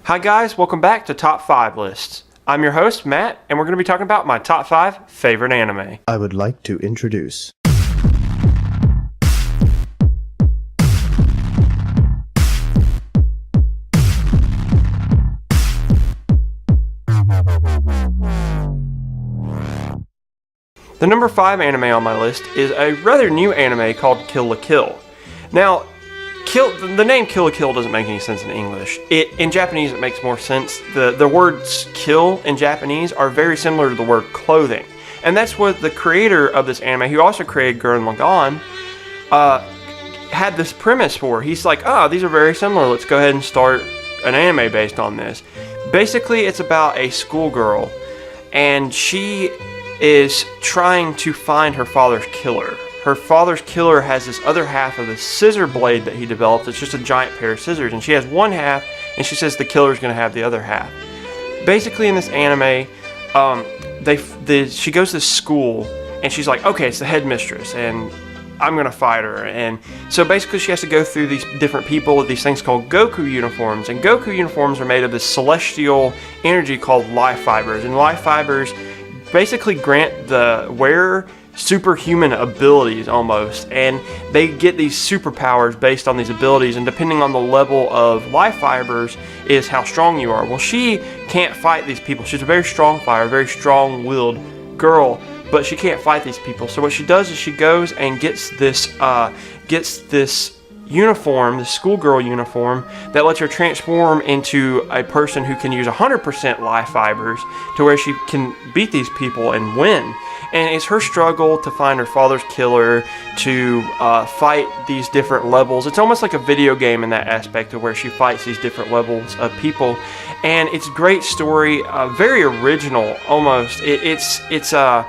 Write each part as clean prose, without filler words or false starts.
Hi guys, welcome back to Top 5 Lists. I'm your host, Matt, and we're going to be talking about my top 5 favorite anime. I would like to introduce The number 5 anime on my list is a rather new anime called Kill la Kill. Now, the name Kill la Kill doesn't make any sense in English. In Japanese it makes more sense. The words kill in Japanese are very similar to the word clothing. And that's what the creator of this anime, who also created Gurren Lagann, had this premise for. He's like, these are very similar, let's go ahead and start an anime based on this. Basically, it's about a schoolgirl, and she is trying to find her father's killer. Her father's killer has this other half of the scissor blade that he developed. It's just a giant pair of scissors, and she has one half, and she says the killer's going to have the other half. Basically, in this anime, she goes to school, and she's like, okay, it's the headmistress, and I'm going to fight her. And so basically, she has to go through these different people with these things called Goku uniforms, and Goku uniforms are made of this celestial energy called life fibers, and life fibers basically grant the wearer superhuman abilities almost, and they get these superpowers based on these abilities, and depending on the level of life fibers is how strong you are. Well, she can't fight these people. She's a very strong fighter, very strong-willed girl, but she can't fight these people. So what she does is she goes and gets this uniform, the schoolgirl uniform, that lets her transform into a person who can use 100% life fibers to where she can beat these people and win. And it's her struggle to find her father's killer, to fight these different levels. It's almost like a video game in that aspect of where she fights these different levels of people. And it's a great story, very original almost. It's a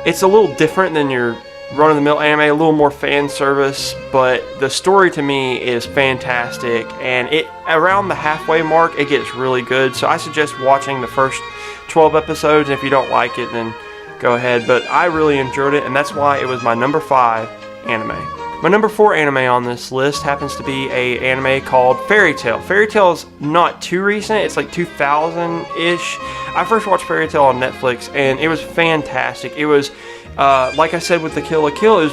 little different than your run-of-the-mill anime, a little more fan service, but the story to me is fantastic, and around the halfway mark it gets really good. So I suggest watching the first 12 episodes, and if you don't like it, then go ahead. But I really enjoyed it, and that's why it was my number 5 anime. My number 4 anime on this list happens to be an anime called Fairy Tail. Fairy Tail is not too recent, it's like 2000-ish. I first watched Fairy Tail on Netflix, and it was fantastic. It was like I said with the Kill la Kill, is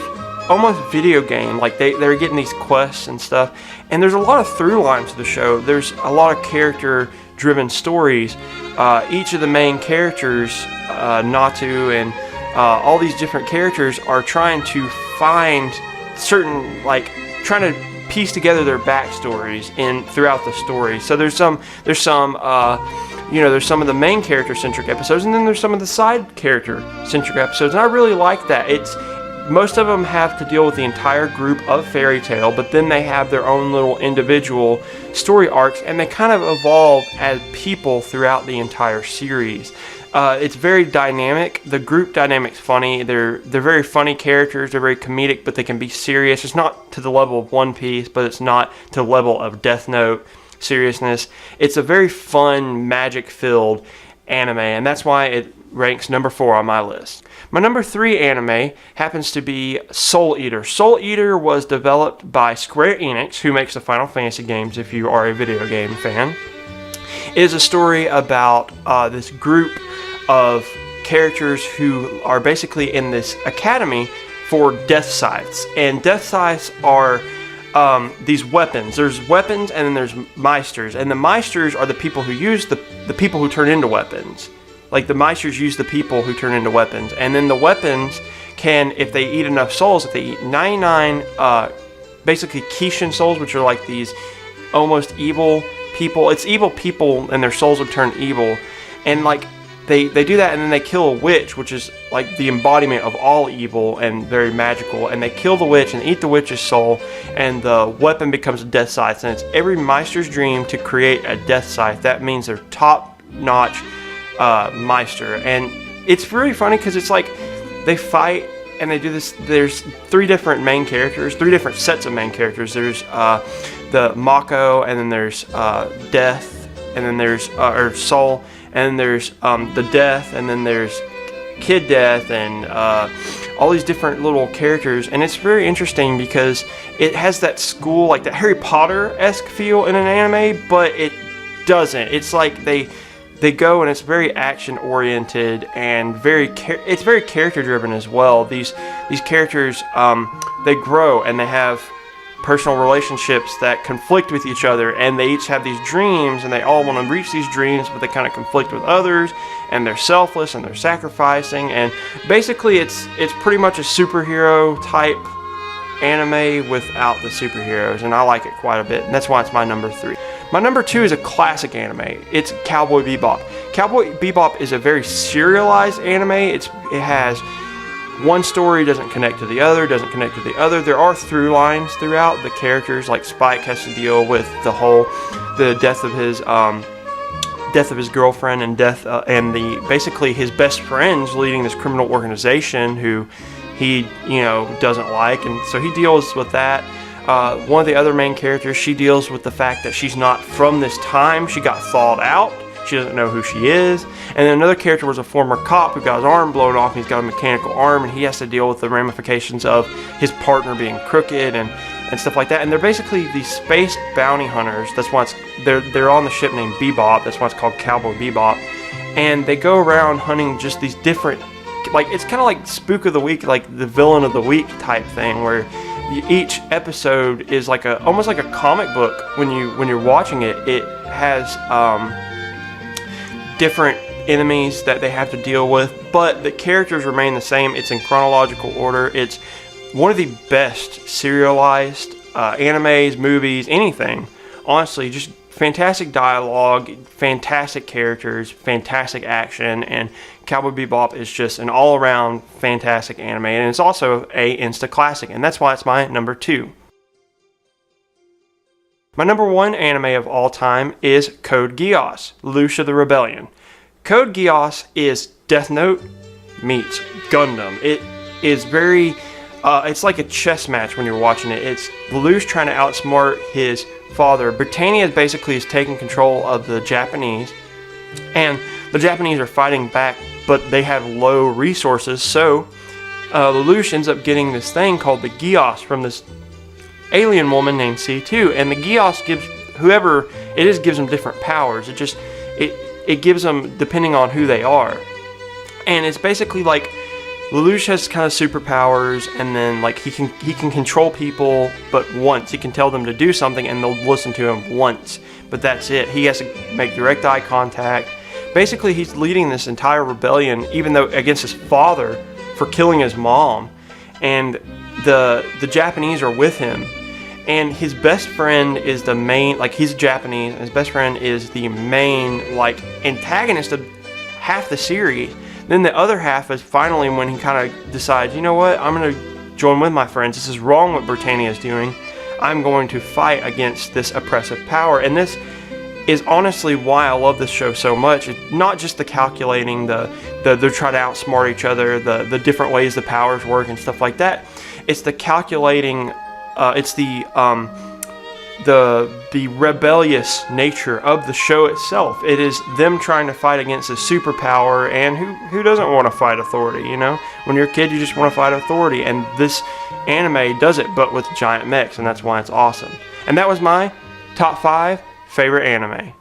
almost video game. Like they're getting these quests and stuff, and there's a lot of through lines to the show. There's a lot of character driven stories. Each of the main characters, Natu and all these different characters, are trying to find certain, like, trying to piece together their backstories throughout the story. So there's some of the main character-centric episodes, and then there's some of the side character-centric episodes, and I really like that. Most of them have to deal with the entire group of Fairy Tail, but then they have their own little individual story arcs, and they kind of evolve as people throughout the entire series. It's very dynamic. The group dynamic's funny. They're very funny characters. They're very comedic, but they can be serious. It's not to the level of One Piece, but it's not to the level of Death Note seriousness. It's a very fun, magic-filled anime, and that's why it ranks number 4 on my list. My number 3 anime happens to be Soul Eater. Soul Eater was developed by Square Enix, who makes the Final Fantasy games if you are a video game fan. It is a story about this group of characters who are basically in this academy for death scythes, and death scythes are these weapons. There's weapons, and then there's meisters, and the meisters are the people who use the people who turn into weapons. Like, the meisters use the people who turn into weapons, and then the weapons can, if they eat enough souls, if they eat 99 basically Kishin souls, which are like these almost evil people. It's evil people, and their souls would turn evil, and like they do that, and then they kill a witch, which is like the embodiment of all evil and very magical, and they kill the witch and eat the witch's soul, and the weapon becomes a death scythe. And it's every meister's dream to create a death scythe. That means they're top-notch meister, and it's really funny because it's like they fight and they do this. There's 3 different main characters, 3 different sets of main characters. There's the Mako, and then there's Death, and then there's or Soul, and then there's the Death, and then there's Kid Death, and all these different little characters. And it's very interesting because it has that school, like that Harry Potter-esque feel in an anime, but it doesn't. It's like they go, and it's very action oriented and it's very character driven as well. These characters, they grow and they have personal relationships that conflict with each other, and they each have these dreams, and they all want to reach these dreams, but they kind of conflict with others, and they're selfless and they're sacrificing, and basically it's pretty much a superhero type anime without the superheroes, and I like it quite a bit, and that's why it's my number 3. My number 2 is a classic anime. It's Cowboy Bebop. Cowboy Bebop is a very serialized anime. It has one story doesn't connect to the other, There are through lines throughout. The characters, like Spike, has to deal with the death of his girlfriend, and basically his best friends leading this criminal organization who he doesn't like, and so he deals with that. One of the other main characters, she deals with the fact that she's not from this time. She got thawed out. She doesn't know who she is. And then another character was a former cop who got his arm blown off. He's got a mechanical arm, and he has to deal with the ramifications of his partner being crooked and stuff like that. And they're basically these space bounty hunters. That's why they're on the ship named Bebop. That's why it's called Cowboy Bebop. And they go around hunting just these different, like, it's kind of like Spook of the Week, like the Villain of the Week type thing, where each episode is like almost like a comic book. When you're watching it, it has different enemies that they have to deal with, but the characters remain the same. It's in chronological order. It's one of the best serialized animes, movies, anything. Honestly, just fantastic dialogue, fantastic characters, fantastic action, and Cowboy Bebop is just an all-around fantastic anime, and it's also a Insta classic, and that's why it's my number 2. My number 1 anime of all time is Code Geass, Lelouch of the Rebellion. Code Geass is Death Note meets Gundam. It is very, it's like a chess match when you're watching it. It's Lelouch trying to outsmart his father. Britannia basically is taking control of the Japanese, and the Japanese are fighting back, but they have low resources, so Lelouch ends up getting this thing called the Geass from this alien woman named C2, and the Geass gives whoever it is gives them different powers. It gives them depending on who they are, and it's basically like Lelouch has kind of superpowers, and then like he can control people, but once he can tell them to do something, and they'll listen to him once, but that's it. He has to make direct eye contact. Basically, he's leading this entire rebellion, even though against his father for killing his mom, and the Japanese are with him. And his best friend is the main, like, he's Japanese, and his best friend is the main, like, antagonist of half the series. Then the other half is finally when he kind of decides, you know what, I'm going to join with my friends. This is wrong what Britannia is doing. I'm going to fight against this oppressive power. And this is honestly why I love this show so much. It's not just the calculating, they're trying to outsmart each other, the different ways the powers work and stuff like that. It's the calculating. It's the rebellious nature of the show itself. It is them trying to fight against a superpower, and who doesn't want to fight authority, you know? When you're a kid, you just want to fight authority, and this anime does it, but with giant mechs, and that's why it's awesome. And that was my top 5 favorite anime.